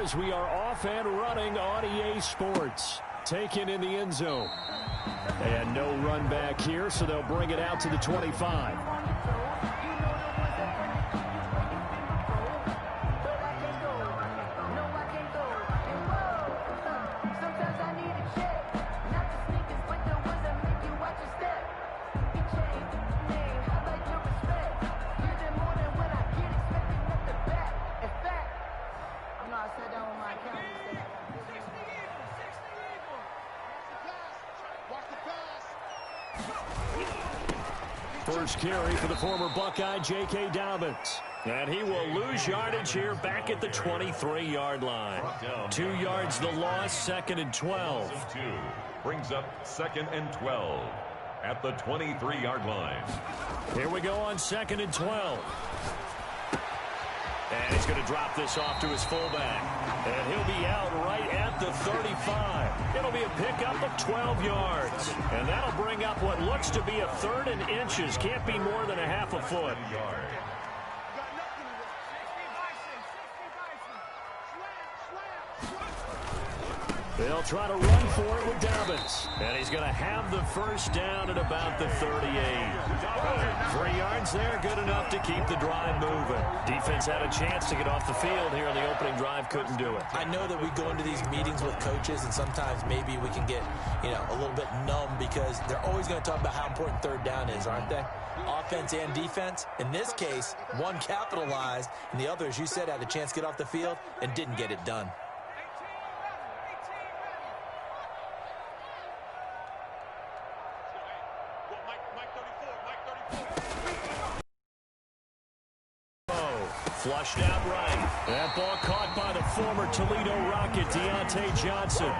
as we are off and running on EA Sports. Taken in the end zone. And no run back here, so they'll bring it out to the 25. First carry for the former Buckeye, J.K. Dobbins. And he will lose yardage here back at the 23-yard line. 2 yards the loss, 2nd and 12. Brings up 2nd and 12 at the 23-yard line. Here we go on 2nd and 12. And he's going to drop this off to his fullback. And he'll be out right at the 35. It'll be a pickup of 12 yards. And that'll bring up what looks to be a 3rd and inches. Can't be more than a half a foot. They'll try to run for it with Dobbins. And he's going to have the first down at about the 38. 3 yards there, good enough to keep the drive moving. Defense had a chance to get off the field here on the opening drive, couldn't do it. I know that we go into these meetings with coaches, and sometimes maybe we can get, a little bit numb because they're always going to talk about how important 3rd down is, aren't they? Offense and defense. In this case, one capitalized, and the other, as you said, had a chance to get off the field and didn't get it done. Flushed out right. That ball caught by the former Toledo Rocket, Deontay Johnson.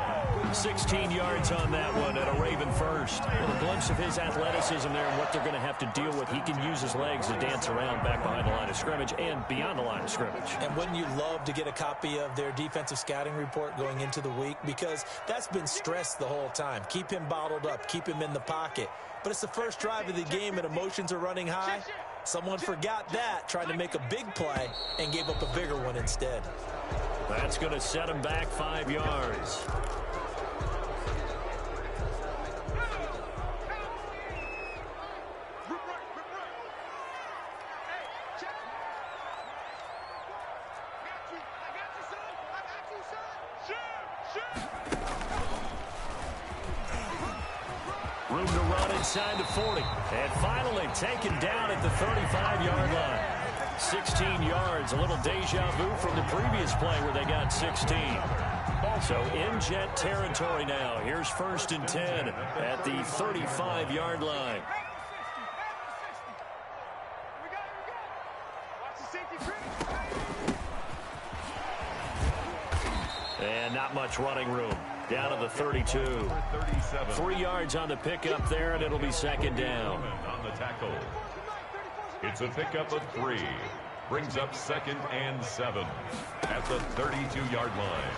16 yards on that one at a Raven first. And a glimpse of his athleticism there and what they're going to have to deal with. He can use his legs to dance around back behind the line of scrimmage and beyond the line of scrimmage. And wouldn't you love to get a copy of their defensive scouting report going into the week? Because that's been stressed the whole time. Keep him bottled up. Keep him in the pocket. But it's the first drive of the game and emotions are running high. Someone forgot that, tried to make a big play, and gave up a bigger one instead. That's going to set him back 5 yards. Room to run inside the 40. And finally taken down at the 35-yard line. 16 yards, a little deja vu from the previous play where they got 16. So in jet territory now. Here's 1st and 10 at the 35-yard line. And not much running room. Down to the 32. 3 yards on the pickup there, and it'll be 2nd down. On the tackle. It's a pickup of 3. Brings up 2nd and 7 at the 32-yard line.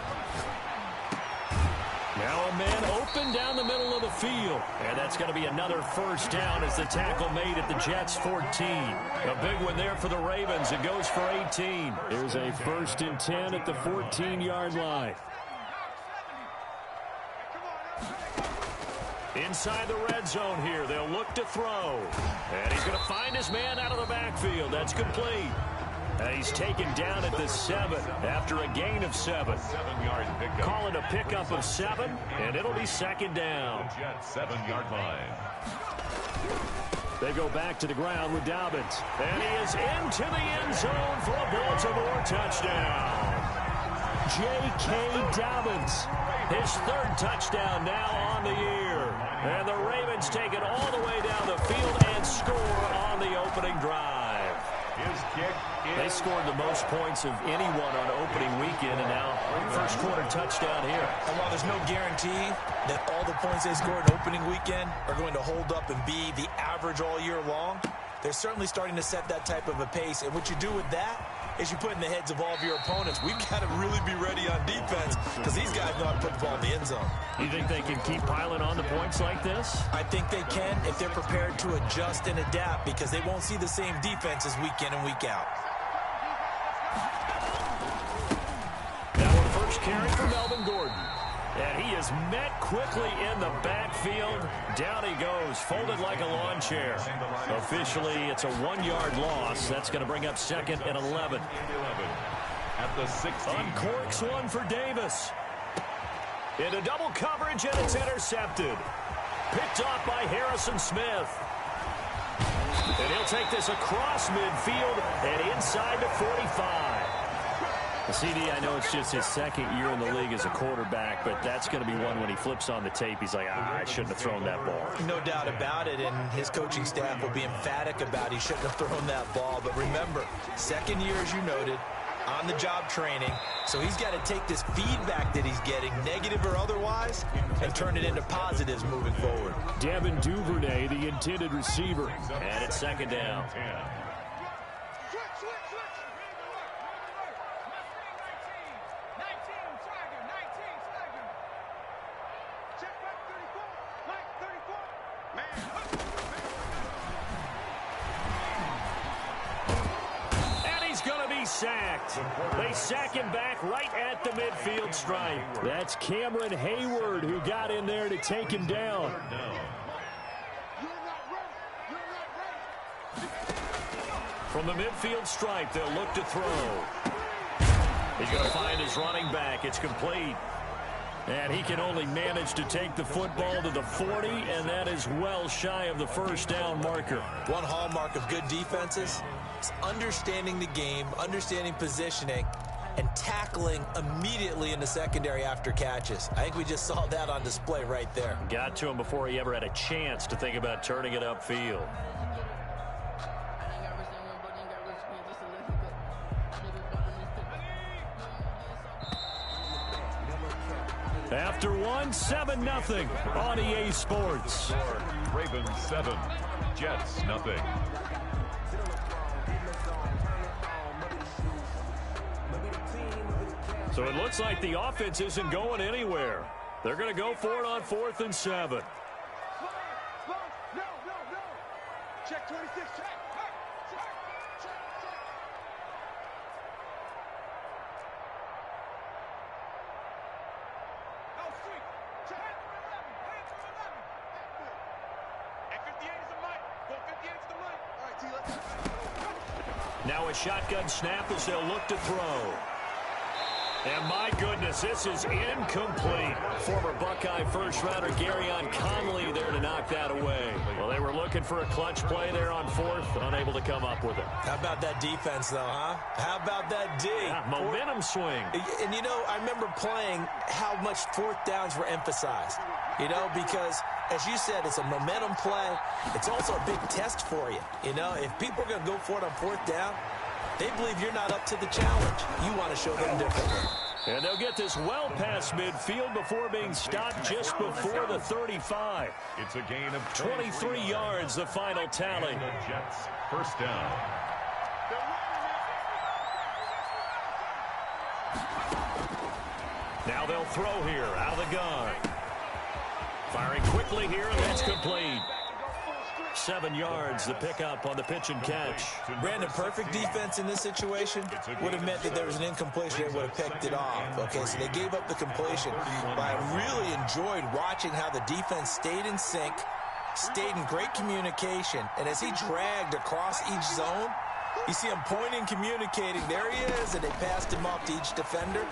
Now a man open down the middle of the field. And that's going to be another first down as the tackle made at the Jets' 14. A big one there for the Ravens. It goes for 18. Here's a 1st and 10 at the 14-yard line. Inside the red zone here. They'll look to throw. And he's going to find his man out of the backfield. That's complete. And he's taken down at the 7 after a gain of 7. 7-yard pickup. Call it a pickup of 7, and it'll be 2nd down. Jets 7-yard line. They go back to the ground with Dobbins. And he is into the end zone for a Baltimore touchdown. J.K. Dobbins, his 3rd touchdown now on the year. And the Ravens take it all the way down the field and score on the opening drive. His kick is... They scored the most points of anyone on opening weekend, and now first quarter touchdown here. And while there's no guarantee that all the points they scored in opening weekend are going to hold up and be the average all year long, they're certainly starting to set that type of a pace. And what you do with that is you put in the heads of all of your opponents, we've got to really be ready on defense because these guys know how to put the ball in the end zone. You think they can keep piling on the points like this? I think they can if they're prepared to adjust and adapt because they won't see the same defenses week in and week out. Now we're First carry for Melvin Gordon. And he is met quickly in the backfield. Down he goes, folded like a lawn chair. Officially, it's a 1-yard loss. That's going to bring up 2nd and 11. At the 16. Uncorks one for Davis. Into double coverage, and it's intercepted. Picked off by Harrison Smith. And he'll take this across midfield and inside to 45. CD, I know it's just his 2nd year in the league as a quarterback, but that's going to be one when he flips on the tape. He's like, I shouldn't have thrown that ball. No doubt about it, and his coaching staff will be emphatic about he shouldn't have thrown that ball. But remember, 2nd year, as you noted, on-the-job training. So he's got to take this feedback that he's getting, negative or otherwise, and turn it into positives moving forward. Devin Duvernay, the intended receiver. And it's 2nd down. Sacked. They sack him back right at the midfield stripe. That's Cameron Hayward who got in there to take him down. From the midfield stripe, they'll look to throw. He's going to find his running back. It's complete. And he can only manage to take the football to the 40, and that is well shy of the first down marker. One hallmark of good defenses is understanding the game, understanding positioning, and tackling immediately in the secondary after catches. I think we just saw that on display right there. Got to him before he ever had a chance to think about turning it upfield. After one, 7-0 on EA Sports. Ravens 7, Jets nothing. So it looks like the offense isn't going anywhere. They're going to go for it on 4th and 7. Check 26, check. Now a shotgun snap as they'll look to throw. And my goodness, this is incomplete. Former Buckeye first-rounder Garyon Conley there to knock that away. Well, they were looking for a clutch play there on 4th, unable to come up with it. How about that defense, though, huh? How about that D? Yeah, momentum swing. And, you know, I remember playing how much 4th downs were emphasized, you know, because, as you said, it's a momentum play. It's also a big test for you. You know, if people are going to go for it on 4th down, they believe you're not up to the challenge. You want to show them differently. And they'll get this well past midfield before being stopped just before the 35. It's a gain of 23 yards, the final tally. The Jets, first down. Now they'll throw here out of the gun. Firing quickly here, and that's complete. 7 yards, the pickup on the pitch and catch. Brandon, perfect defense in this situation would have meant that there was an incompletion. They would have picked it off. Okay, so they gave up the completion. But I really enjoyed watching how the defense stayed in sync, stayed in great communication. And as he dragged across each zone, you see him pointing, communicating. There he is, and they passed him off to each defender.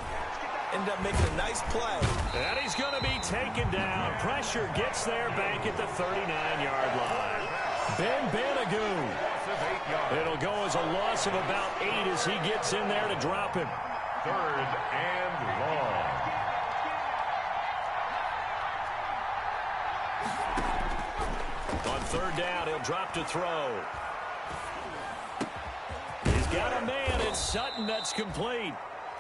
Ended up making a nice play. And he's going to be taken down. Pressure gets there back at the 39-yard line. Ben Banagoo. It'll go as a loss of about 8 as he gets in there to drop him. 3rd and long. On 3rd down, he'll drop to throw. He's got a man. It's Sutton that's complete.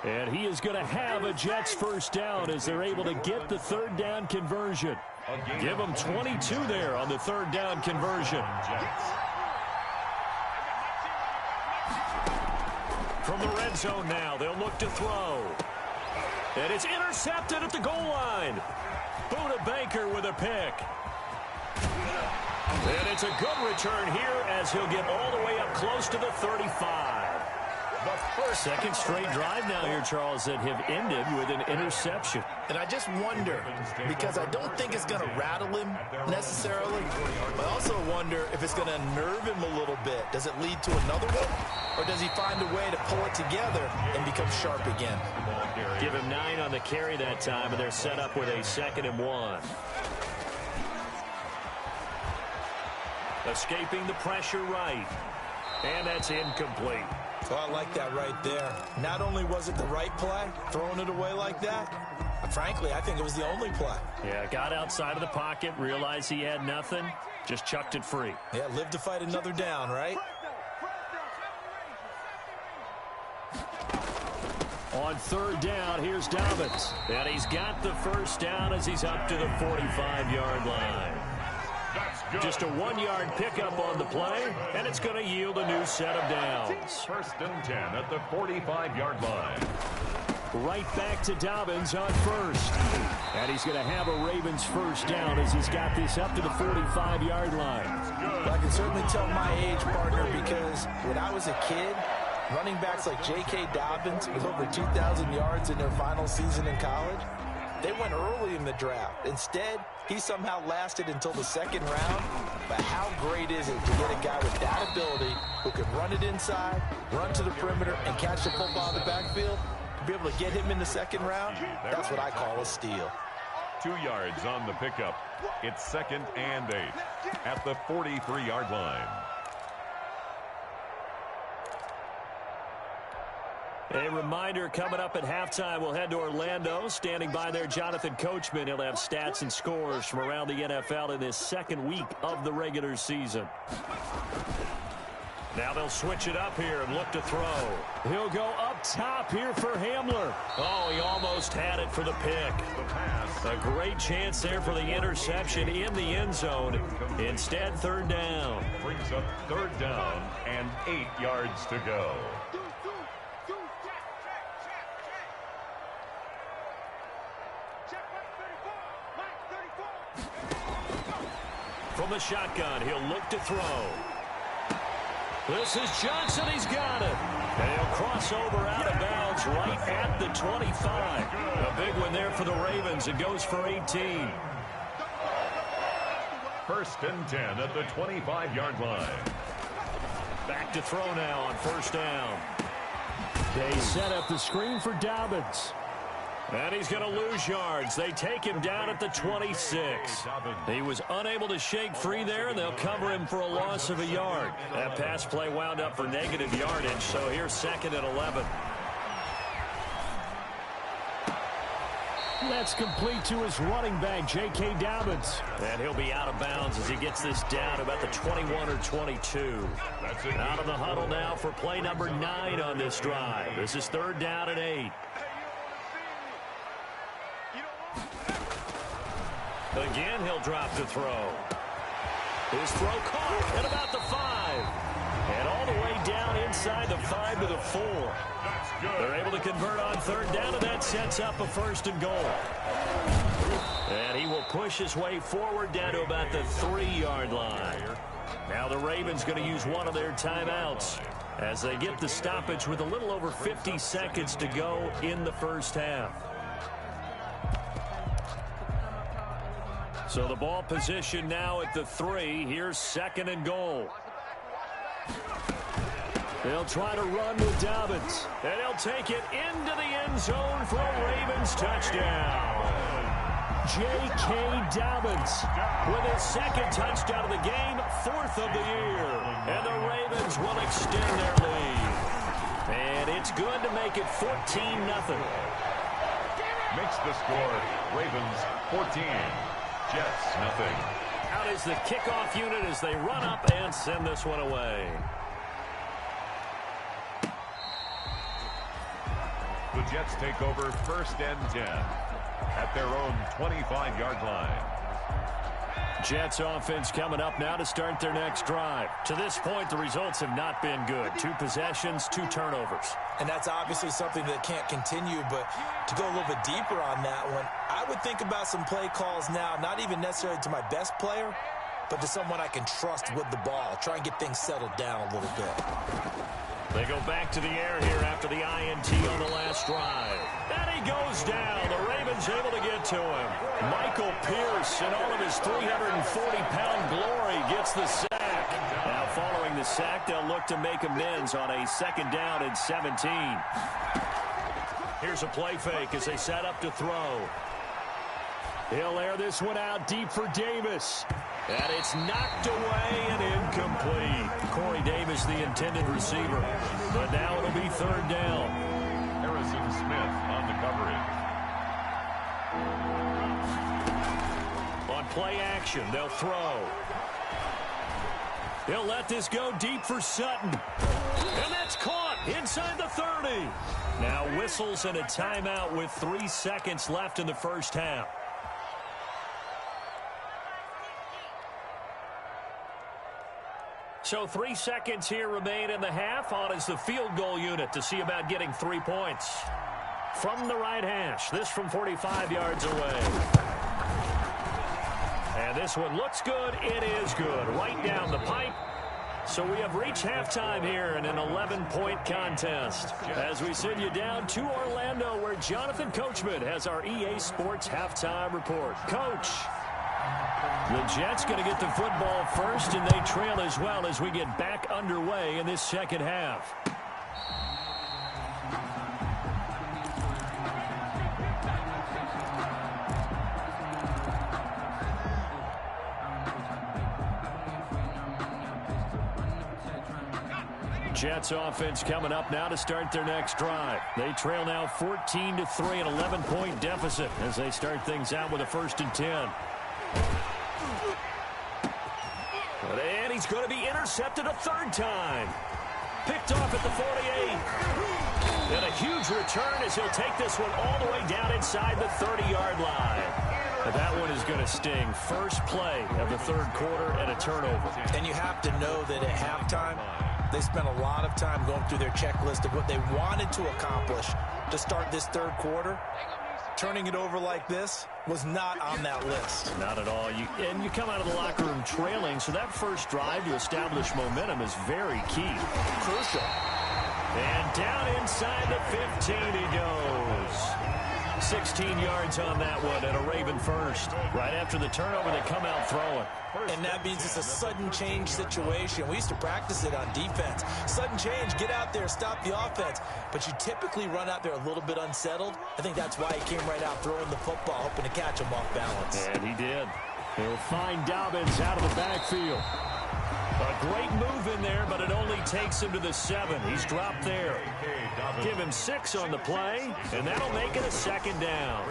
And he is going to have a Jets first down as they're able to get the 3rd down conversion. Give them 22 there on the 3rd down conversion. From the red zone now, they'll look to throw. And it's intercepted at the goal line. Buda Baker with a pick. And it's a good return here as he'll get all the way up close to the 35. Second straight drive now here, Charles, that have ended with an interception. And I just wonder, because I don't think it's going to rattle him necessarily, but I also wonder if it's going to unnerve him a little bit. Does it lead to another one, or does he find a way to pull it together and become sharp again? Give him 9 on the carry that time, and they're set up with a 2nd and 1. Escaping the pressure right. And that's incomplete. So I like that right there. Not only was it the right play, throwing it away like that, frankly, I think it was the only play. Yeah, got outside of the pocket, realized he had nothing, just chucked it free. Yeah, live to fight another down, right? On 3rd down, here's Dobbins. And he's got the first down as he's up to the 45-yard line. Just a 1-yard pickup on the play, and it's going to yield a new set of downs. 1st and 10 at the 45-yard line. Right back to Dobbins on 1st. And he's going to have a Ravens first down as he's got this up to the 45-yard line. Well, I can certainly tell my age, partner, because when I was a kid, running backs like J.K. Dobbins with over 2,000 yards in their final season in college, they went early in the draft. Instead, he somehow lasted until the 2nd round. But how great is it to get a guy with that ability who can run it inside, run to the perimeter, and catch the football in the backfield? To be able to get him in the 2nd round, that's what I call a steal. 2 yards on the pickup. It's 2nd and 8 at the 43-yard line. A reminder, coming up at halftime, we'll head to Orlando. Standing by there, Jonathan Coachman. He'll have stats and scores from around the NFL in this 2nd week of the regular season. Now they'll switch it up here and look to throw. He'll go up top here for Hamler. Oh, he almost had it for the pick. A great chance there for the interception in the end zone. Instead, 3rd down. Brings up 3rd down and 8 yards to go. From the shotgun, he'll look to throw. This is Johnson. He's got it. And he'll cross over out of bounds right at the 25. A big one there for the Ravens. It goes for 18. 1st and 10 at the 25-yard line. Back to throw now on 1st down. They set up the screen for Dobbins. And he's going to lose yards. They take him down at the 26. He was unable to shake free there, and they'll cover him for a loss of a yard. That pass play wound up for negative yardage, so here's 2nd and 11. That's complete to his running back, J.K. Dobbins. And he'll be out of bounds as he gets this down about the 21 or 22. Out of the huddle now for play number 9 on this drive. This is 3rd down and 8. Again, he'll drop to throw. His throw caught at about the 5. And all the way down inside the 5 to the 4. They're able to convert on 3rd down, and that sets up a 1st and goal. And he will push his way forward down to about the 3-yard line. Now the Ravens going to use one of their timeouts as they get the stoppage with a little over 50 seconds to go in the first half. So the ball position now at the 3. Here's 2nd and goal. They'll try to run with Dobbins. And he'll take it into the end zone for a Ravens touchdown. J.K. Dobbins with his 2nd touchdown of the game, 4th of the year. And the Ravens will extend their lead. And it's good to make it 14-0. Makes the score Ravens 14. Jets, nothing. Out is the kickoff unit as they run up and send this one away. The Jets take over 1st and 10 at their own 25-yard line. Jets offense coming up now to start their next drive. To this point, the results have not been good. 2 possessions, 2 turnovers. And that's obviously something that can't continue, but to go a little bit deeper on that one, I would think about some play calls now, not even necessarily to my best player, but to someone I can trust with the ball. Try and get things settled down a little bit. They go back to the air here after the INT on the last drive. And he goes down. The Ravens able to get to him. Michael Pierce, in all of his 340-pound glory, gets the sack. Now, following the sack, they'll look to make amends on a 2nd down and 17. Here's a play fake as they set up to throw. He'll air this one out deep for Davis. And it's knocked away and incomplete. Corey Davis, the intended receiver. But now it'll be 3rd down. Harrison Smith on the coverage. On play action, they'll throw. He'll let this go deep for Sutton. And that's caught inside the 30. Now whistles and a timeout with 3 seconds left in the first half. So 3 seconds here remain in the half. On is the field goal unit to see about getting 3 points. From the right hash, this from 45 yards away. And this one looks good. It is good. Right down the pipe. So we have reached halftime here in an 11-point contest. As we send you down to Orlando, where Jonathan Coachman has our EA Sports halftime report. Coach. The Jets going to get the football first, and they trail as well as we get back underway in this second half. Jets offense coming up now to start their next drive. They trail now 14-3, an 11-point deficit as they start things out with a 1st and 10. And he's going to be intercepted a 3rd time. Picked off at the 48. And a huge return as he'll take this one all the way down inside the 30-yard line. And that one is going to sting. First play of the 3rd quarter and a turnover. And you have to know that at halftime, they spent a lot of time going through their checklist of what they wanted to accomplish to start this 3rd quarter. Turning it over like this was not on that list. Not at all. You come out of the locker room trailing, so that first drive to establish momentum is very key. Crucial. And down inside the 15 he goes. 16 yards on that one and a Raven first. Right after the turnover, they come out throwing. And that means it's a sudden change situation. We used to practice it on defense. Sudden change, get out there, stop the offense. But you typically run out there a little bit unsettled. I think that's why he came right out throwing the football, hoping to catch him off balance. And he did. He'll find Dobbins out of the backfield. A great move in there, but it only takes him to the 7. He's dropped there. Give him 6 on the play, and that'll make it a 2nd down.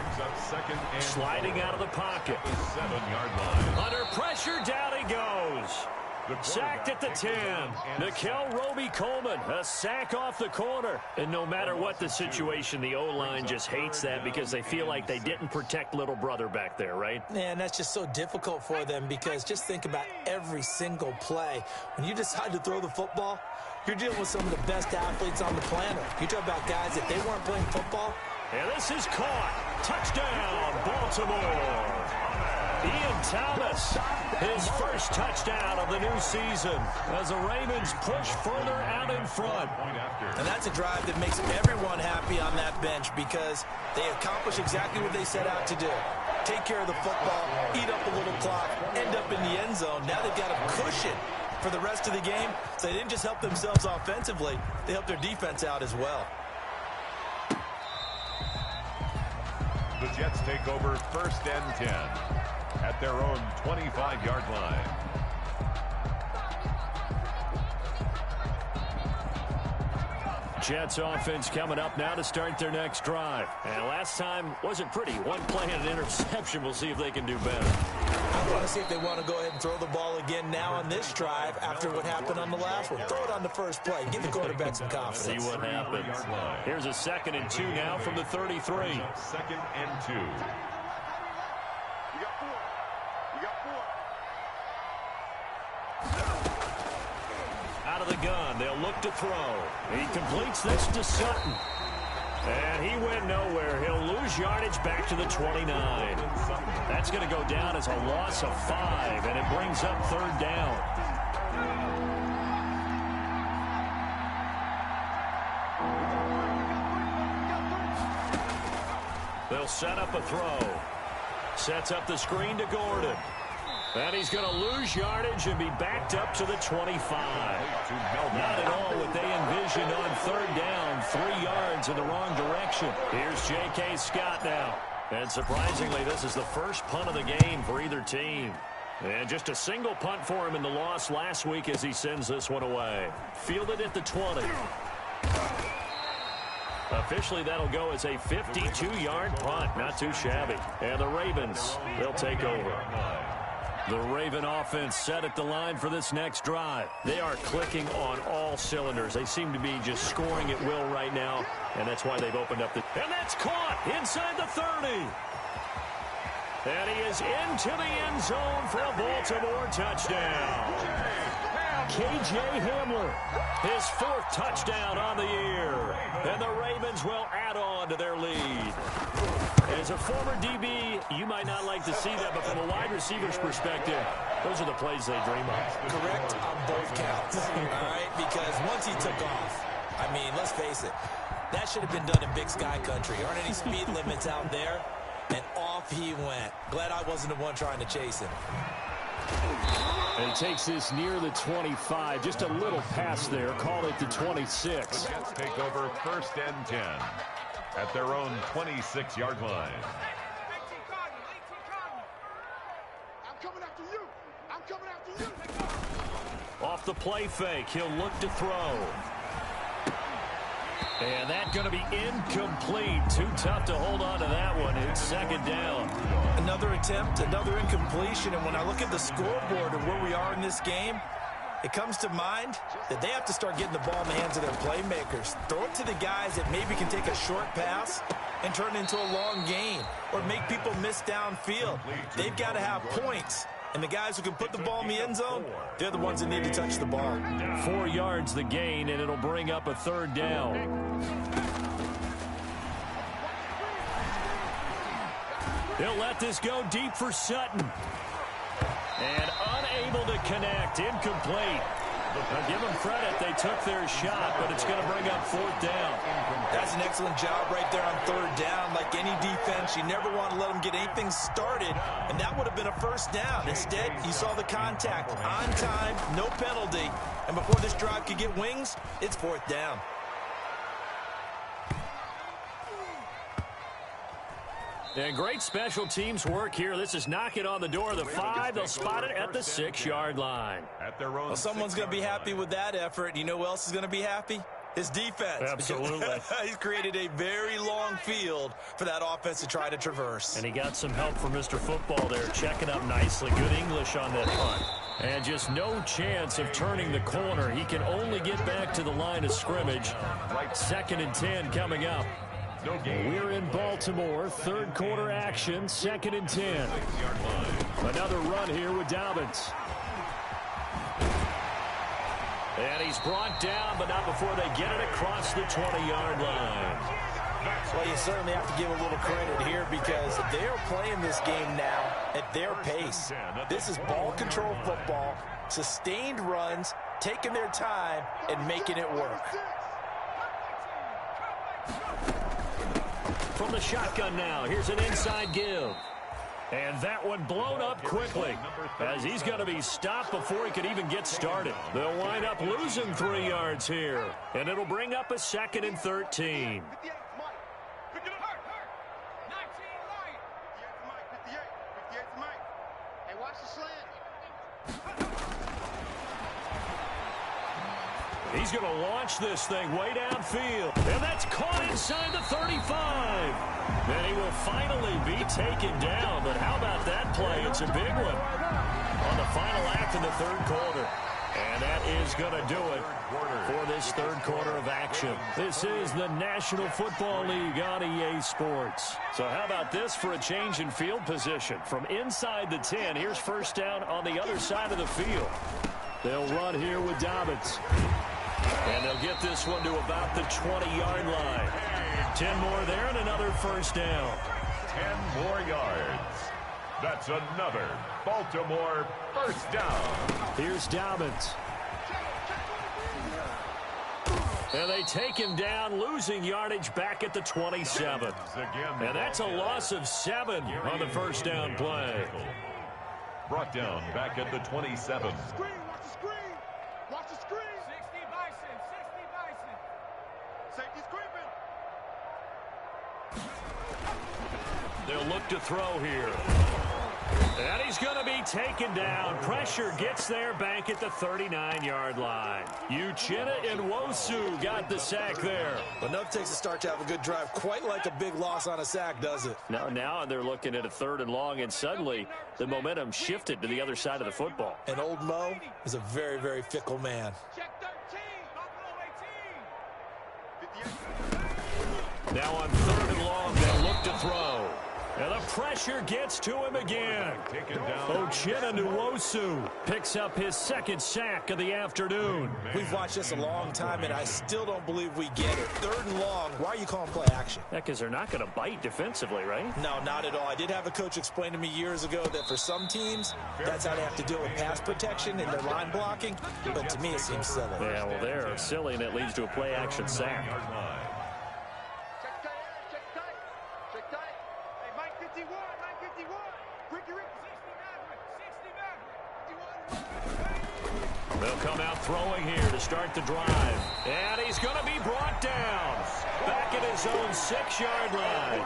Sliding out of the pocket. 7-yard line. Under pressure, down he goes. Sacked at the 10. Nickel Roby-Coleman, a sack off the corner. And no matter what the situation, the O-line just hates that because they feel like they didn't protect little brother back there, right? And that's just so difficult for them because just think about every single play. When you decide to throw the football, you're dealing with some of the best athletes on the planet. You talk about guys, if they weren't playing football. And this is caught. Touchdown, Baltimore. Ian Thomas, his first touchdown of the new season as the Ravens push further out in front. And that's a drive that makes everyone happy on that bench because they accomplish exactly what they set out to do. Take care of the football, eat up a little clock, end up in the end zone. Now they've got a cushion for the rest of the game. So they didn't just help themselves offensively, they helped their defense out as well. The Jets take over 1st and 10 at their own 25-yard line. Jets offense coming up now to start their next drive. And last time wasn't pretty. One play and an interception. We'll see if they can do better. I want to see if they want to go ahead and throw the ball again now on this drive after what happened on the last one. Throw it on the first play. Give the quarterback some confidence. See what happens. Here's a 2nd and 2 now from the 33. 2nd and 2. Out of the gun, they'll look to throw. He completes this to Sutton. And he went nowhere. He'll lose yardage back to the 29. That's going to go down as a loss of 5, and it brings up 3rd down. He'll set up a throw. Sets up the screen to Gordon. And he's going to lose yardage and be backed up to the 25. Not at all what they envisioned on third down. 3 yards in the wrong direction. Here's J.K. Scott now. And surprisingly, this is the first punt of the game for either team. And just a single punt for him in the loss last week as he sends this one away. Fielded at the 20. Officially, that'll go as a 52-yard punt. Not too shabby. And the Ravens, they'll take over. The Raven offense set at the line for this next drive. They are clicking on all cylinders. They seem to be just scoring at will right now, and that's why they've opened up the... And that's caught inside the 30. And he is into the end zone for a Baltimore touchdown. K.J. Hamler, his 4th touchdown on the year. And the Ravens will add on to their lead. As a former DB, you might not like to see that, but from a wide receiver's perspective, those are the plays they dream of. Correct on both counts, all right? Because once he took off, I mean, let's face it, that should have been done in Big Sky Country. Aren't any speed limits out there? And off he went. Glad I wasn't the one trying to chase him. And he takes this near the 25, just a little past there. Call it the 26. The Jets take over 1st and 10 at their own 26-yard line. I'm coming after you. I'm coming after you. Off the play fake, he'll look to throw. And that's going to be incomplete. Too tough to hold on to that one. It's 2nd down. Another attempt, another incompletion. And when I look at the scoreboard and where we are in this game, it comes to mind that they have to start getting the ball in the hands of their playmakers. Throw it to the guys that maybe can take a short pass and turn it into a long gain or make people miss downfield. They've got to have points. And the guys who can put the ball in the end zone, they're the ones that need to touch the ball. 4 yards the gain, and it'll bring up a 3rd down. He'll let this go deep for Sutton. And unable to connect. Incomplete. Now give them credit. They took their shot, but it's going to bring up 4th down. That's an excellent job right there on 3rd down. Like any defense, you never want to let them get anything started, and that would have been a 1st down. Instead, you saw the contact on time, no penalty, and before this drive could get wings, it's 4th down. And great special teams work here. This is knocking on the door of the 5. They'll spot it at the 6-yard line. At their own Well, someone's going to be happy with that effort. You know who else is going to be happy? His defense. Absolutely. He's created a very long field for that offense to try to traverse. And he got some help from Mr. Football there, checking up nicely. Good English on that punt. And just no chance of turning the corner. He can only get back to the line of scrimmage. 2nd and 10 coming up. We're in Baltimore, 3rd quarter action, 2nd and 10. Another run here with Dobbins. And he's brought down, but not before they get it across the 20-yard line. Well, you certainly have to give a little credit here because they're playing this game now at their pace. This is ball control football, sustained runs, taking their time, and making it work. From the shotgun now, here's an inside give. And that one blown up quickly as he's going to be stopped before he could even get started. They'll wind up losing 3 yards here, and it'll bring up a 2nd and 13. He's going to launch this thing way downfield. And that's caught inside the 35. Then he will finally be taken down. But how about that play? It's a big one on the final act of the 3rd quarter. And that is going to do it for this 3rd quarter of action. This is the National Football League on EA Sports. So how about this for a change in field position? From inside the 10, here's 1st down on the other side of the field. They'll run here with Dobbins. And they'll get this one to about the 20-yard line. 10 more there and another 1st down. 10 more yards. That's another Baltimore 1st down. Here's Dobbins. And they take him down, losing yardage back at the 27. And that's a loss of 7 on the first down play. Brought down back at the 27. Screen, watch the screen. Watch the screen. 60 Bison, 60 Bison. Safety's creeping. They'll look to throw here. And he's going to be taken down. Pressure gets there back at the 39-yard line. Uchenna Nwosu got the sack there. Enough takes a start to have a good drive. Quite like a big loss on a sack, does it? Now they're looking at a 3rd and long, and suddenly the momentum shifted to the other side of the football. And old Mo is a very, very fickle man. Check 13. Buffalo 18. Now on 3rd and long, they'll look to throw. And the pressure gets to him again. Uchenna Nwosu picks up his 2nd sack of the afternoon. We've watched this a long time, and I still don't believe we get it. 3rd and long, why are you calling play action? Yeah, because they're not going to bite defensively, right? No, not at all. I did have a coach explain to me years ago that for some teams, that's how they have to deal with pass protection and their line blocking. But to me, it seems silly. Yeah, well, they're silly, and it leads to a play action sack. They'll come out throwing here to start the drive. And he's going to be brought down back at his own 6-yard line.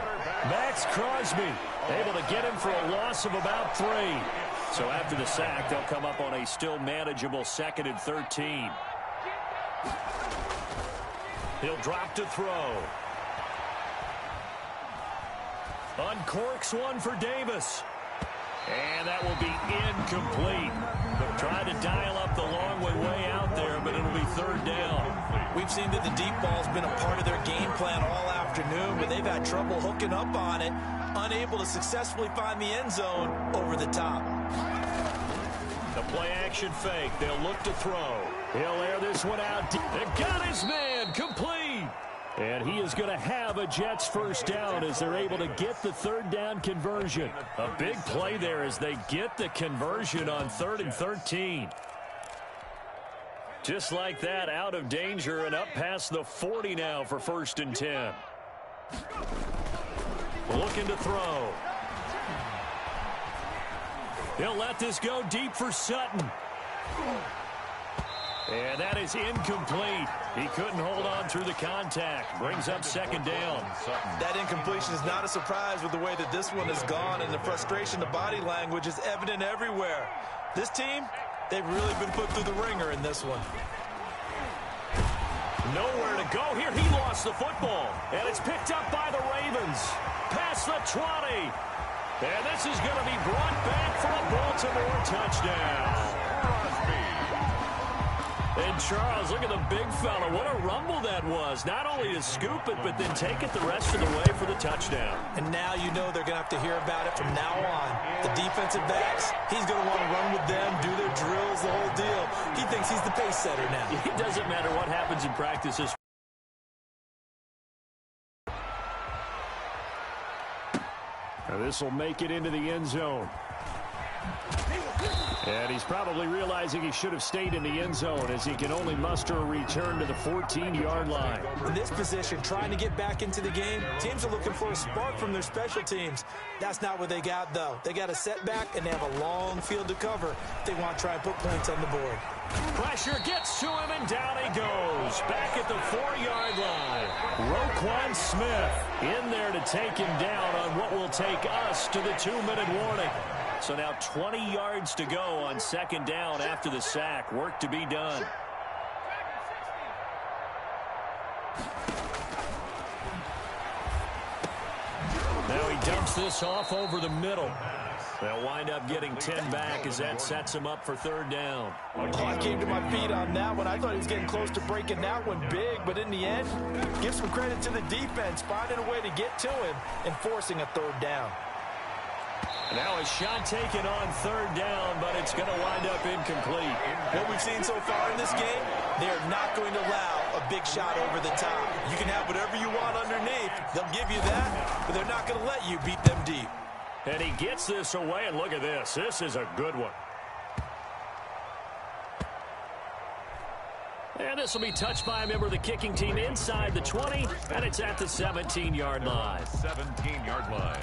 Max Crosby able to get him for a loss of about 3. So after the sack, they'll come up on a still manageable 2nd and 13. He'll drop to throw. Uncorks one for Davis. And that will be incomplete. Trying to dial up the long way out there, but it'll be 3rd down. We've seen that the deep ball's been a part of their game plan all afternoon, but they've had trouble hooking up on it, unable to successfully find the end zone over the top. The play action fake. They'll look to throw. He'll air this one out. They got his man complete. And he is going to have a Jets 1st down as they're able to get the 3rd down conversion. A big play there as they get the conversion on 3rd and 13. Just like that, out of danger and up past the 40 now for 1st and 10. Looking to throw. He'll let this go deep for Sutton. And that is incomplete. He couldn't hold on through the contact. Brings up 2nd down. That incompletion is not a surprise with the way that this one has gone, and the frustration, the body language is evident everywhere. This team, they've really been put through the ringer in this one. Nowhere to go here. He lost the football. And it's picked up by the Ravens. Past the 20. And this is going to be brought back for a Baltimore touchdown. And Charles, look at the big fella. What a rumble that was. Not only to scoop it, but then take it the rest of the way for the touchdown. And now you know they're going to have to hear about it from now on. The defensive backs, he's going to want to run with them, do their drills, the whole deal. He thinks he's the pace setter now. It doesn't matter what happens in practices. Now this will make it into the end zone. And he's probably realizing he should have stayed in the end zone as he can only muster a return to the 14-yard line. In this position, trying to get back into the game, teams are looking for a spark from their special teams. That's not what they got, though. They got a setback, and they have a long field to cover if they want to try and put points on the board. Pressure gets to him, and down he goes. Back at the 4-yard line. Roquan Smith in there to take him down on what will take us to the 2-minute warning. So now 20 yards to go on 2nd down after the sack. Work to be done. Now he dumps this off over the middle. They'll wind up getting 10 back as that sets him up for 3rd down. Oh, I came to my feet on that one. I thought he was getting close to breaking that one big, but in the end, give some credit to the defense, finding a way to get to him and forcing a 3rd down. Now a shot taken on 3rd down, but it's going to wind up incomplete. What we've seen so far in this game, they are not going to allow a big shot over the top. You can have whatever you want underneath. They'll give you that, but they're not going to let you beat them deep. And he gets this away, and look at this. This is a good one. And this will be touched by a member of the kicking team inside the 20, and it's at the 17-yard line. 17-yard line.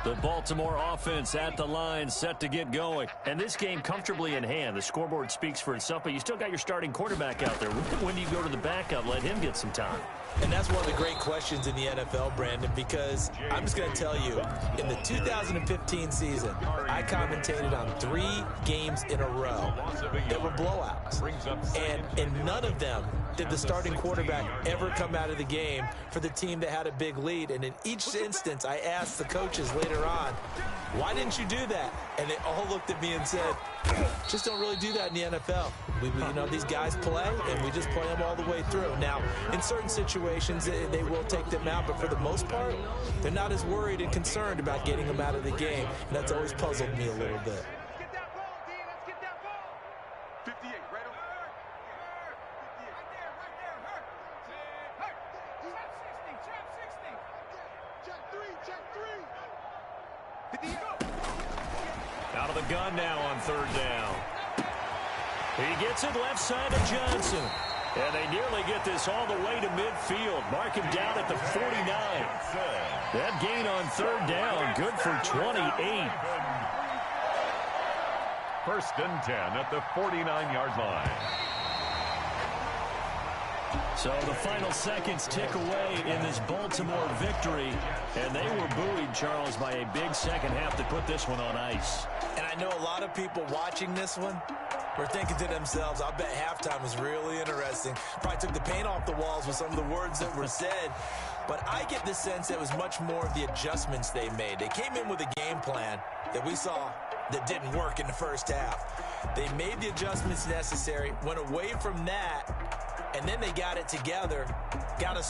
The Baltimore offense at the line, set to get going. And this game comfortably in hand. The scoreboard speaks for itself, but you still got your starting quarterback out there. When do you go to the backup, let him get some time? And that's one of the great questions in the NFL, Brandon, because I'm just going to tell you, in the 2015 season, I commentated on 3 games in a row that were blowouts. And in none of them did the starting quarterback ever come out of the game for the team that had a big lead. And in each instance, I asked the coaches later on, why didn't you do that? And they all looked at me and said, just don't really do that in the NFL. These guys play, and we just play them all the way through. Now, in certain situations, they will take them out, but for the most part, they're not as worried and concerned about getting them out of the game. And that's always puzzled me a little bit. Get that ball, D. Let's get that ball. 58, right over. Right there. Hurt. Trap 60. Check 3, check 3. 58. Out of the gun now on third down. He gets it left side of Johnson. And they nearly get this all the way to midfield. Mark him down at the 49. That gain on third down, good for 28. First and 10 at the 49-yard line. So the final seconds tick away in this Baltimore victory. And they were buoyed, Charles, by a big second half to put this one on ice. And I know a lot of people watching this one were thinking to themselves, I bet halftime was really interesting. Probably took the paint off the walls with some of the words that were said. But I get the sense that it was much more of the adjustments they made. They came in with a game plan that we saw that didn't work in the first half. They made the adjustments necessary, went away from that, and then they got it together, got a